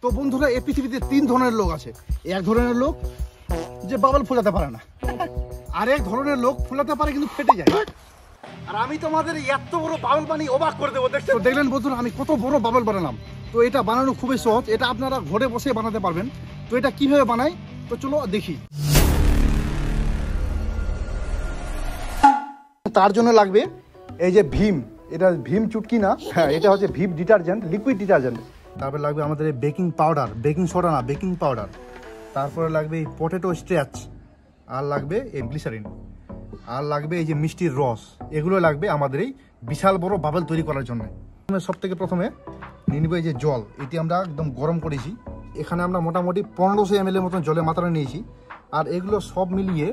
তো বন্ধুরা, এই পৃথিবীতে 3 ধরনের লোক আছে। এক ধরনের লোক যে বাবল ফোলাতে পারে না, আর এক ধরনের লোক ফোলাতে পারে কিন্তু ফেটে যায়। আর আমি তোমাদের এত বড় বাবল বানিয়ে অবাক করে দেবো। দেখলেন বন্ধুরা, আমি কত বড় বাবল বানালাম। তো এটা বানানো খুবই সহজ, এটা আপনারা ঘরে বসে বানাতে পারবেন। তো এটা কিভাবে বানাই, তো চলো দেখি। তার জন্য লাগবে এই যে ভীম, এটা ভীম চুটকি না, হ্যাঁ এটা হচ্ছে ভীম ডিটারজেন্ট, লিকুইড ডিটারজেন্ট। তারপরে লাগবে আমাদের এই বেকিং পাউডার, বেকিং সোডা না, বেকিং পাউডার। তারপরে লাগবে এই পটেটো স্ট্রেচ, আর লাগবে এই গ্লিসারিন, আর লাগবে এই যে মিষ্টির রস। এগুলো লাগবে আমাদের এই বিশাল বড় বাবল তৈরি করার জন্য। সব থেকে প্রথমে নিয়ে নিব এই যে জল, এটি আমরা একদম গরম করেছি। এখানে আমরা মোটামুটি 1500 ml এর মতন জলে মাত্রা নিয়েছি। আর এগুলো সব মিলিয়ে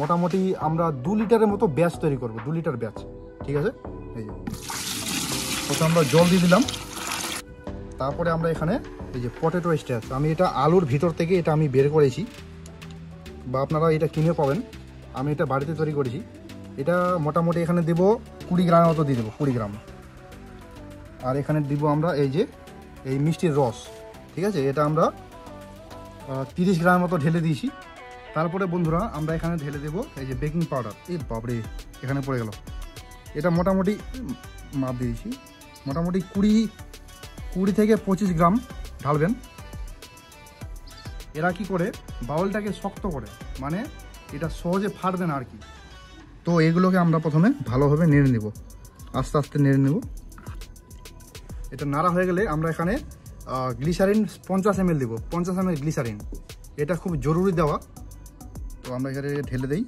মোটামুটি আমরা 2 লিটারের মতো ব্যাচ তৈরি করব, 2 লিটার ব্যাচ। ঠিক আছে, এই যে প্রথমে আমরা জল দিয়ে দিলাম। তারপরে আমরা এখানে এই যে পটেটো স্ট্রেচ, আমি এটা আলুর ভিতর থেকে এটা আমি বের করেছি, বা আপনারা এটা কিনে পাবেন। আমি এটা বাড়িতে তৈরি করেছি। এটা মোটামুটি এখানে দেবো 20 গ্রামের মতো দিয়ে দেবো, 20 গ্রাম। আর এখানে দিব আমরা এই যে এই মিষ্টির রস। ঠিক আছে, এটা আমরা 30 গ্রামের মতো ঢেলে দিয়েছি। তারপরে বন্ধুরা আমরা এখানে ঢেলে দেবো এই যে বেকিং পাউডার। এই বাবরে, এখানে পড়ে গেল। এটা মোটামুটি মাপ দিয়েছি, মোটামুটি 20 থেকে 25 গ্রাম ঢালবেন। এরা কি করে বাউলটাকে শক্ত করে, মানে এটা সহজে ফাটবে না আর কি। তো এগুলোকে আমরা প্রথমে ভালোভাবে নেড়ে নেব, আস্তে আস্তে নেড়ে নেব। এটা নাড়া হয়ে গেলে আমরা এখানে গ্লিসারিন 50 ml দেবো, 50 ml গ্লিসারিন। এটা খুব জরুরি দেওয়া। তো আমরা এখানে ঢেলে দিই।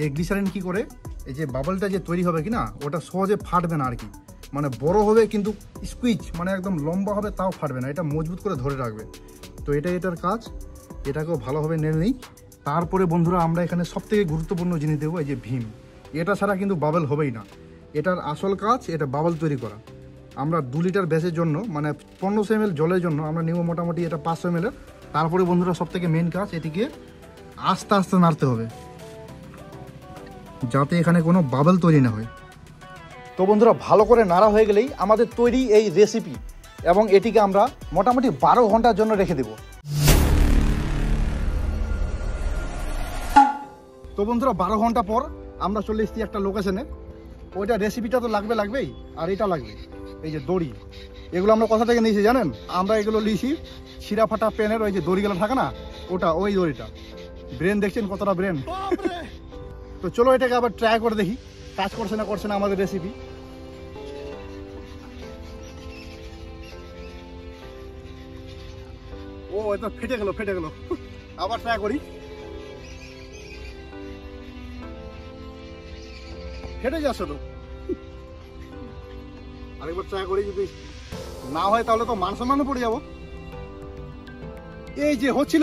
এই গ্লিসারিন কি করে, এই যে বাবলটা যে তৈরি হবে কি না, ওটা সহজে ফাটবে না আর কি। মানে বড় হবে কিন্তু স্কুইচ, মানে একদম লম্বা হবে তাও ফাটবে না, এটা মজবুত করে ধরে রাখবে। তো এটার কাজ। এটাকেও ভালোভাবে নেড়ে নিই। তারপরে বন্ধুরা আমরা এখানে সবথেকে গুরুত্বপূর্ণ জিনিস দেবো এই যে ভীম। এটা ছাড়া কিন্তু বাবল হবেই না। এটার আসল কাজ এটা বাবল তৈরি করা। আমরা 2 লিটার ব্যাচের জন্য, মানে 1500 ml জলের জন্য আমরা নেব মোটামুটি এটা 500 ml। তারপরে বন্ধুরা সবথেকে মেন কাজ, এটিকে আস্তে আস্তে নাড়তে হবে যাতে এখানে কোনো বাবল তৈরি না হয়। তো বন্ধুরা, ভালো করে নাড়া হয়ে গেলেই আমাদের তৈরি এই রেসিপি, এবং এটিকে আমরা মোটামুটি 12 ঘন্টার জন্য রেখে দেব। তো বন্ধুরা, 12 ঘন্টা পর আমরা চলে এসেছি একটা লোকেশনে। ওইটা রেসিপিটা তো লাগবেই, আর এটা লাগবে এই যে দড়ি। এগুলো আমরা কোথা থেকে নিয়েছি জানেন? আমরা এগুলো নিয়েছি শিরা ফাটা পেনের ওই যে দড়িগুলো থাকে না, ওটা, ওই দড়িটা। ব্রেন দেখছেন কতটা ব্রেন। তো চলো এটাকে আবার ট্রাই করে দেখি কাজ করছে না আমাদের রেসিপি। ও এটা ফেটে গেল। আবার ট্রাই করি। ফেটে যাচ্ছে তো, আরেকবার ট্রাই করি। যদি না হয় তাহলে তো মান সম্মানে পড়ে যাবো। এই যে হচ্ছিল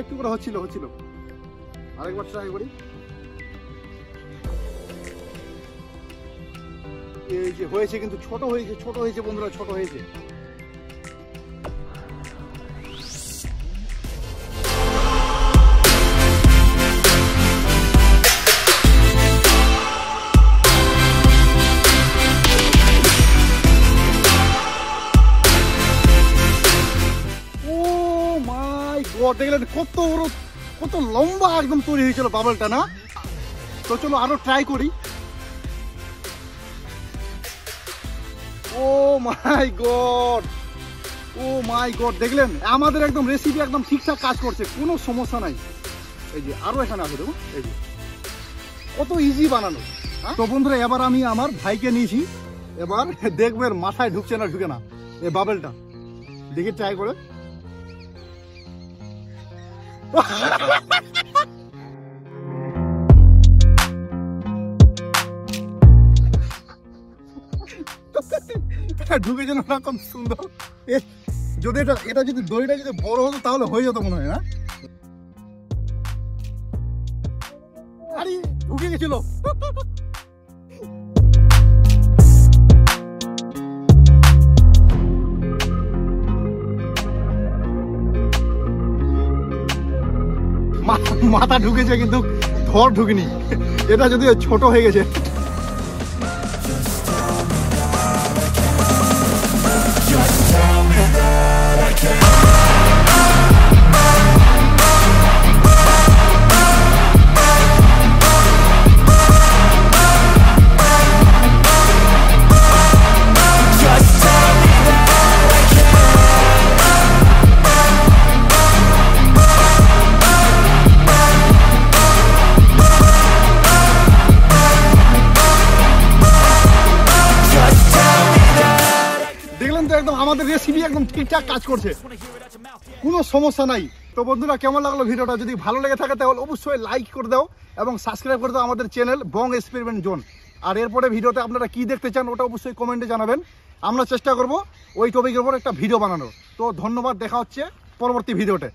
একটু করে হচ্ছিল। আরেকবার ট্রাই করি। এই যে হয়েছে, কিন্তু ছোট হয়েছে বন্ধুরা, ছোট হয়েছে। দেখলেন কত লম্বা একদম তৈরি হয়েছিল বাবলটা না? তো চলো আরো ট্রাই করি। ও মাই গড, দেখলেন আমাদের একদম রেসিপি একদম ঠিকঠাক কাজ করছে, কোনো সমস্যা নাই। এই যে আরো এখানে আছে, দেখুন এই যে কত ইজি বানানো। তো বন্ধুরা, এবার আমি আমার ভাইকে নিয়েছি। এবার দেখবেন মাথায় ঢুকে না এই বাবলটা, দেখি ট্রাই করে। ঢুকেছে না কত সুন্দর। যদি এটা যদি দড়িটা যদি বড় হতো তাহলে হয়ে যেত মনে হয় না? আরে ঢুকে গেছিল। মাথা ঢুকেছে কিন্তু ধর ঢুকেনি। এটা যদি ছোট হয়ে গেছে। I can't একদম আমাদের রেসিপি একদম ঠিকঠাক কাজ করছে, কোনো সমস্যা নাই। তো বন্ধুরা কেমন লাগলো ভিডিওটা? যদি ভালো লেগে থাকে তাহলে অবশ্যই লাইক করে দাও এবং সাবস্ক্রাইব করে দাও আমাদের চ্যানেল বং এক্সপেরিমেন্ট জোন। আর এরপরে ভিডিওতে আপনারা কি দেখতে চান ওটা অবশ্যই কমেন্টে জানাবেন, আমরা চেষ্টা করব ওই টপিকের উপর একটা ভিডিও বানানোর। তো ধন্যবাদ, দেখা হচ্ছে পরবর্তী ভিডিওতে।